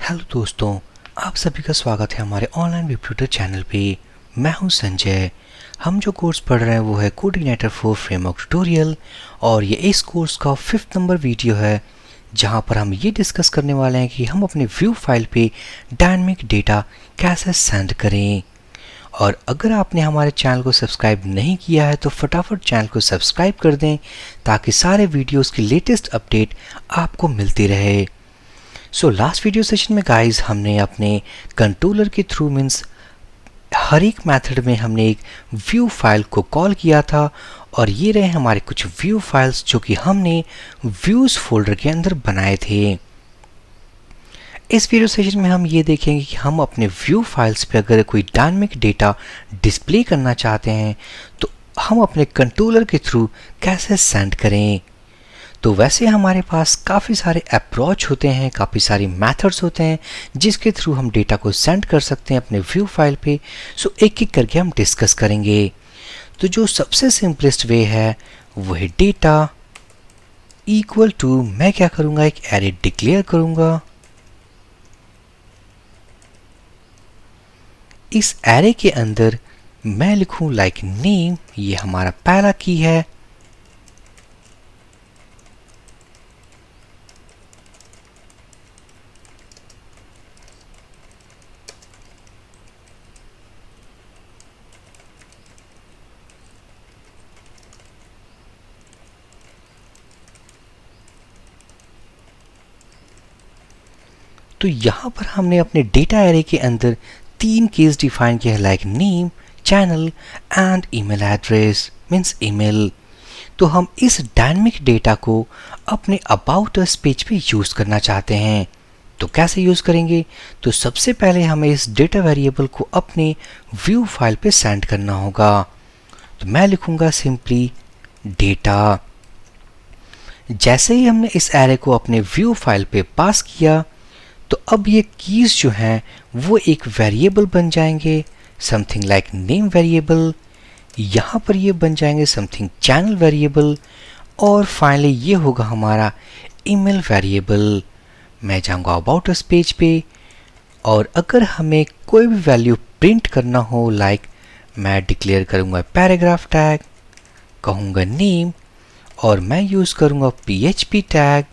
Hello दोस्तों, आप सभी का स्वागत है हमारे ऑनलाइन वेब ट्यूटर चैनल पे। मैं हूं संजय। हम जो कोर्स पढ़ रहे हैं वो है कोऑर्डिनेटर फॉर फ्रेमवर्क ट्यूटोरियल और ये इस कोर्स का 5th नंबर वीडियो है, जहां पर हम ये डिस्कस करने वाले हैं कि हम अपने व्यू फाइल पे डायनामिक डेटा कैसे सेंड करें। और अगर आपने हमारे चैनल को सब्सक्राइब नहीं किया है तो फटाफट चैनल को सब्सक्राइब कर दें ताकि सारे वीडियोस की लेटेस्ट अपडेट आपको मिलती रहे। लास्ट वीडियो सेशन में गाइस हमने अपने कंट्रोलर के थ्रू मीन्स हर एक मेथड में हमने एक व्यू फाइल को कॉल किया था और ये रहे हमारे कुछ व्यू फाइल्स जो कि हमने व्यूज फोल्डर के अंदर बनाए थे। इस वीडियो सेशन में हम ये देखेंगे कि हम अपने व्यू फाइल्स पे अगर कोई डायनामिक डेटा डिस्प्ले करना चाहते हैं तो हम अपने कंट्रोलर के थ्रू कैसे सेंड करें। तो वैसे हमारे पास काफ़ी सारे अप्रोच होते हैं, काफ़ी सारे मेथड्स होते हैं जिसके थ्रू हम डेटा को सेंड कर सकते हैं अपने व्यू फाइल पे। एक एक करके हम डिस्कस करेंगे। तो जो सबसे सिंपलेस्ट वे है वो है डेटा इक्वल टू, मैं क्या करूँगा, एक एरे डिक्लेयर करूँगा। इस एरे के अंदर मैं लिखूँ लाइक नेम, ये हमारा पहला की है। तो यहाँ पर हमने अपने डेटा एरे के अंदर 3 केस डिफाइन किया है like name, channel and email address means email. तो हम इस डायनामिक डेटा को अपने अबाउट अस पेज पे यूज़ करना चाहते हैं। तो कैसे यूज़ करेंगे? तो सबसे पहले हमें इस डेटा वेरिएबल को अपने व्यू फाइल पे सेंड करना होगा। तो मैं लिखूँगा सिंपली डेटा। जैसे ही हमने इस एरे को अपने व्यू फाइल पे पास किया तो अब ये कीज जो हैं वो एक वेरिएबल बन जाएंगे, समथिंग लाइक नेम वेरिएबल। यहाँ पर ये बन जाएंगे समथिंग चैनल वेरिएबल और फाइनली ये होगा हमारा ईमेल वेरिएबल। मैं जाऊँगा अबाउट अस पेज पे और अगर हमें कोई भी वैल्यू प्रिंट करना हो लाइक मैं डिक्लेयर करूँगा पैराग्राफ टैग, कहूँगा नेम और मैं यूज़ करूँगा PHP टैग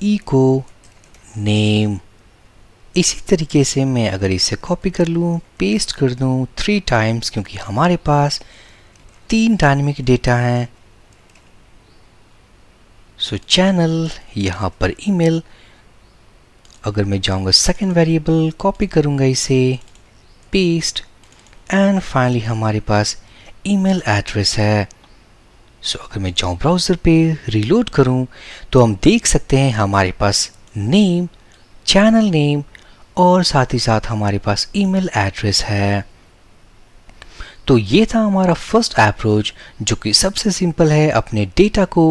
इको नेम। इसी तरीके से मैं अगर इसे कॉपी कर लूँ, पेस्ट कर दूँ 3 टाइम्स, क्योंकि हमारे पास 3 डायनामिक डेटा हैं। चैनल, यहाँ पर ईमेल। अगर मैं जाऊँगा सेकंड वेरिएबल, कॉपी करूँगा इसे, पेस्ट एंड फाइनली हमारे पास ईमेल एड्रेस है। अगर मैं जाऊँ ब्राउज़र पे, रीलोड करूँ तो हम देख सकते हैं हमारे पास नेम, चैनल नेम और साथ ही साथ हमारे पास ईमेल एड्रेस है। तो ये था हमारा फर्स्ट अप्रोच जो कि सबसे सिंपल है अपने डेटा को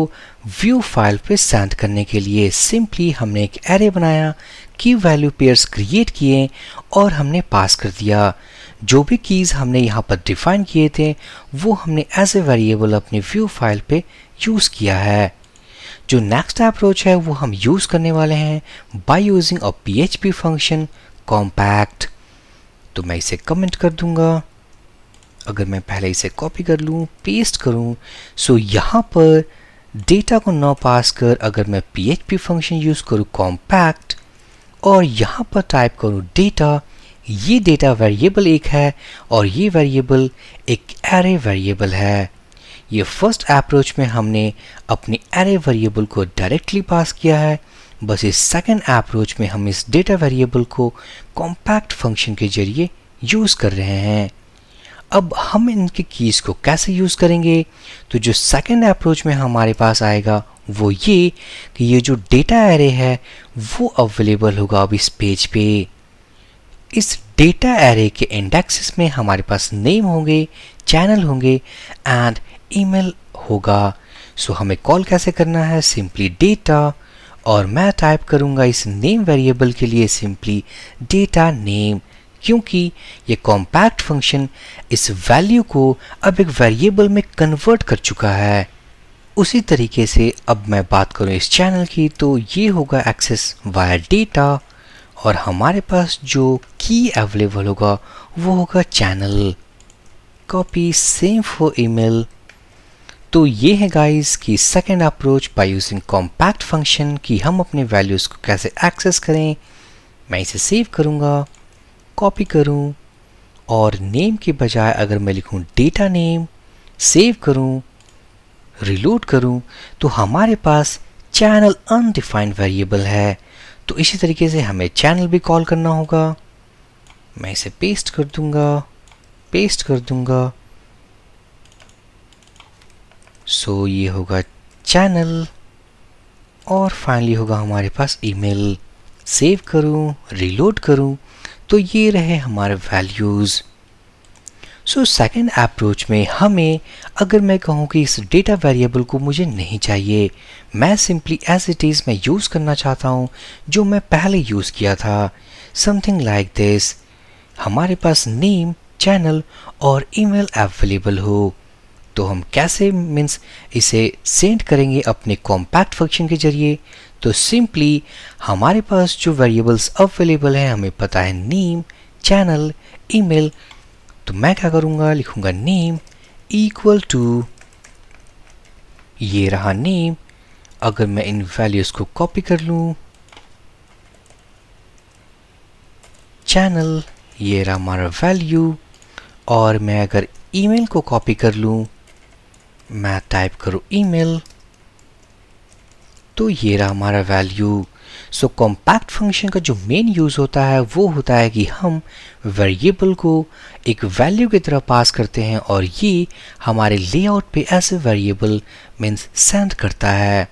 व्यू फाइल पे सेंड करने के लिए। सिंपली हमने एक एरे बनाया, की वैल्यू पेयर्स क्रिएट किए और हमने पास कर दिया। जो भी कीज हमने यहाँ पर डिफाइन किए थे वो हमने एज ए वेरिएबल अपने व्यू फाइल पे यूज़ किया है। जो नेक्स्ट अप्रोच है वो हम यूज़ करने वाले हैं by using a PHP function compact. तो मैं इसे कमेंट कर दूंगा। अगर मैं पहले इसे कॉपी कर लूँ, पेस्ट करूँ, यहाँ पर डेटा को न पास कर अगर मैं PHP फंक्शन यूज़ करूँ कॉम्पैक्ट और यहाँ पर टाइप करूँ डेटा, ये डेटा वेरिएबल एक है और ये वेरिएबल एक एरे वेरिएबल है। ये फर्स्ट अप्रोच में हमने अपनी एरे वेरिएबल को डायरेक्टली पास किया है। बस इस सेकंड अप्रोच में हम इस डेटा वेरिएबल को कॉम्पैक्ट फंक्शन के जरिए यूज़ कर रहे हैं। अब हम इनके कीज़ को कैसे यूज़ करेंगे? तो जो सेकंड अप्रोच में हमारे पास आएगा वो ये कि ये जो डेटा एरे है वो अवेलेबल होगा अब इस पेज पे। इस डेटा एरे के इंडेक्सेस में हमारे पास नेम होंगे, चैनल होंगे एंड ईमेल होगा। हमें कॉल कैसे करना है? सिंपली डेटा और मैं टाइप करूंगा इस नेम वेरिएबल के लिए सिंपली डेटा नेम, क्योंकि ये कॉम्पैक्ट फंक्शन इस वैल्यू को अब एक वेरिएबल में कन्वर्ट कर चुका है। उसी तरीके से अब मैं बात करूं इस चैनल की तो ये होगा एक्सेस वाया डेटा और हमारे पास जो की अवेलेबल होगा वो होगा channel. Copy same for email. तो ये है गाइस कि second approach by using compact function कि हम अपने वैल्यूज़ को कैसे एक्सेस करें। मैं इसे सेव करूँगा, कॉपी करूँ और नेम के बजाय अगर मैं लिखूँ डेटा नेम, सेव करूँ, रिलोड करूँ तो हमारे पास चैनल अनडिफाइंड वेरिएबल है। तो इसी तरीके से हमें चैनल भी कॉल करना होगा। मैं इसे पेस्ट कर दूंगा। सो ये होगा चैनल और फाइनली होगा हमारे पास ईमेल। सेव करूं, रिलोड करूं तो ये रहे हमारे वैल्यूज़। सो सेकंड अप्रोच में हमें, अगर मैं कहूँ कि इस डेटा वेरिएबल को मुझे नहीं चाहिए, मैं सिंपली एज इट इज़ मैं यूज़ करना चाहता हूँ जो मैं पहले यूज़ किया था, समथिंग लाइक दिस। हमारे पास नेम, चैनल और ईमेल अवेलेबल हो तो हम कैसे मीन्स इसे सेंड करेंगे अपने कॉम्पैक्ट फंक्शन के जरिए। तो सिंपली हमारे पास जो वेरिएबल्स अवेलेबल हैं हमें पता है नेम, चैनल, ईमेल। तो मैं क्या करूँगा, लिखूँगा नेम इक्वल टू, ये रहा नेम। अगर मैं इन वैल्यूज़ को कॉपी कर लूँ, चैनल, ये रहा हमारा वैल्यू। और मैं अगर ईमेल को कॉपी कर लूँ, मैं टाइप करूँ ईमेल, तो ये रहा हमारा वैल्यू। सो कॉम्पैक्ट फंक्शन का जो मेन यूज़ होता है वो होता है कि हम वेरिएबल को एक वैल्यू की तरह पास करते हैं और ये हमारे लेआउट पे ऐसे वेरिएबल मीन्स सेंड करता है।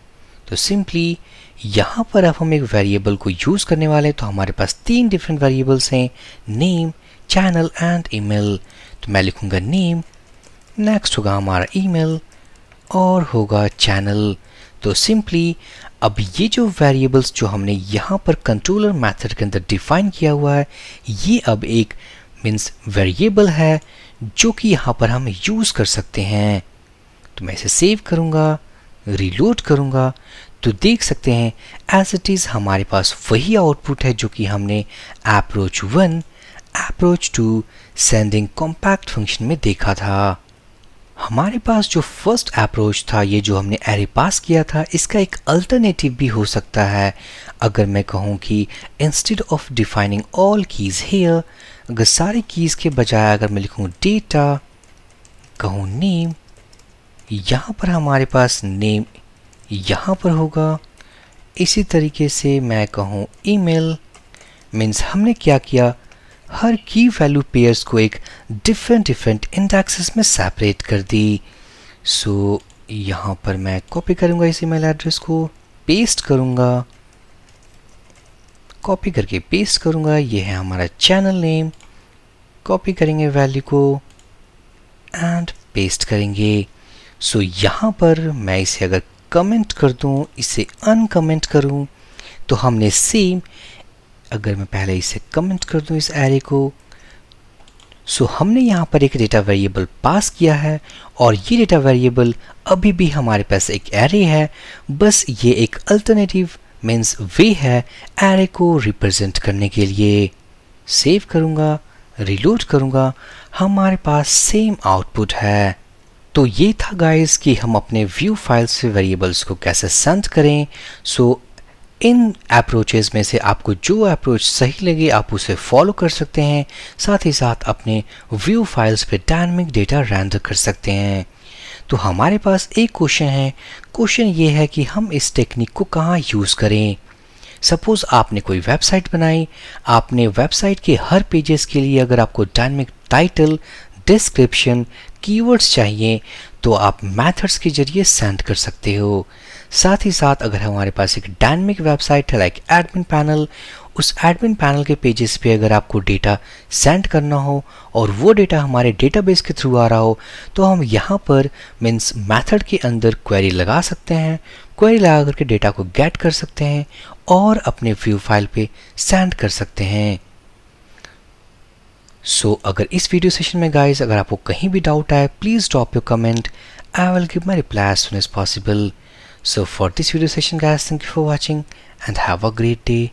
तो सिंपली यहाँ पर अब हम एक वेरिएबल को यूज़ करने वाले हैं। तो हमारे पास 3 डिफरेंट वेरिएबल्स हैं, नेम, चैनल एंड ईमेल। तो मैं लिखूँगा नेम, नेक्स्ट होगा हमारा ईमेल और होगा चैनल। तो सिंपली अब ये जो वेरिएबल्स जो हमने यहाँ पर कंट्रोलर मेथड के अंदर डिफाइन किया हुआ है, ये अब एक मीन्स वेरिएबल है जो कि यहाँ पर हम यूज़ कर सकते हैं। तो मैं इसे सेव करूँगा, रिलोड करूँगा तो देख सकते हैं एज इट इज़ हमारे पास वही आउटपुट है जो कि हमने approach 1, approach 2 sending compact function में देखा था। हमारे पास जो फर्स्ट अप्रोच था, ये जो हमने एरे पास किया था, इसका एक अल्टरनेटिव भी हो सकता है। अगर मैं कहूँ कि instead of defining all keys here, अगर सारे कीज़ के बजाय अगर मैं लिखूँ डेटा, कहूँ नेम, यहाँ पर हमारे पास नेम यहाँ पर होगा। इसी तरीके से मैं कहूँ ईमेल, मीन्स हमने क्या किया, हर की वैल्यू पेयर्स को एक डिफरेंट इंडेक्सेस में सेपरेट कर दी। सो यहाँ पर मैं कॉपी करूँगा इस ईमेल एड्रेस को, पेस्ट करूँगा, कॉपी करके पेस्ट करूँगा। ये है हमारा चैनल नेम, कॉपी करेंगे वैल्यू को एंड पेस्ट करेंगे। सो यहाँ पर मैं इसे अगर कमेंट कर दूँ, इसे अनकमेंट करूँ तो हमने सेम, अगर मैं पहले इसे कमेंट कर दूं इस एरे को, सो हमने यहाँ पर एक डेटा वेरिएबल पास किया है और ये डेटा वेरिएबल अभी भी हमारे पास एक एरे है, बस ये एक अल्टरनेटिव मीन्स वे है एरे को रिप्रेजेंट करने के लिए। सेव करूँगा, रिलोड करूँगा, हमारे पास सेम आउटपुट है। तो ये था गाइस कि हम अपने व्यू फाइल से वेरिएबल्स को कैसे सेंड करें। सो इन अप्रोचेस में से आपको जो अप्रोच सही लगे आप उसे फॉलो कर सकते हैं, साथ ही साथ अपने व्यू फाइल्स पे डायनामिक डेटा रेंडर कर सकते हैं। तो हमारे पास एक क्वेश्चन है, क्वेश्चन ये है कि हम इस टेक्निक को कहाँ यूज़ करें। सपोज़ आपने कोई वेबसाइट बनाई, आपने वेबसाइट के हर पेजेस के लिए अगर आपको डायनामिक टाइटल, डिस्क्रिप्शन, कीवर्ड्स चाहिए तो आप मेथड्स के जरिए सेंड कर सकते हो। साथ ही साथ अगर हमारे पास एक डायनामिक वेबसाइट है लाइक एडमिन पैनल, उस एडमिन पैनल के पेजेस पे अगर आपको डेटा सेंड करना हो और वो डेटा हमारे डेटाबेस के थ्रू आ रहा हो तो हम यहाँ पर मीन्स मेथड के अंदर क्वेरी लगा सकते हैं। क्वेरी लगा करके डेटा को गेट कर सकते हैं और अपने व्यू फाइल पे सेंड कर सकते हैं। सो अगर इस वीडियो सेशन में गाइस अगर आपको कहीं भी डाउट आए, please drop your comment, I will give my reply as soon as possible. So for this video session guys, thank you for watching and have a great day.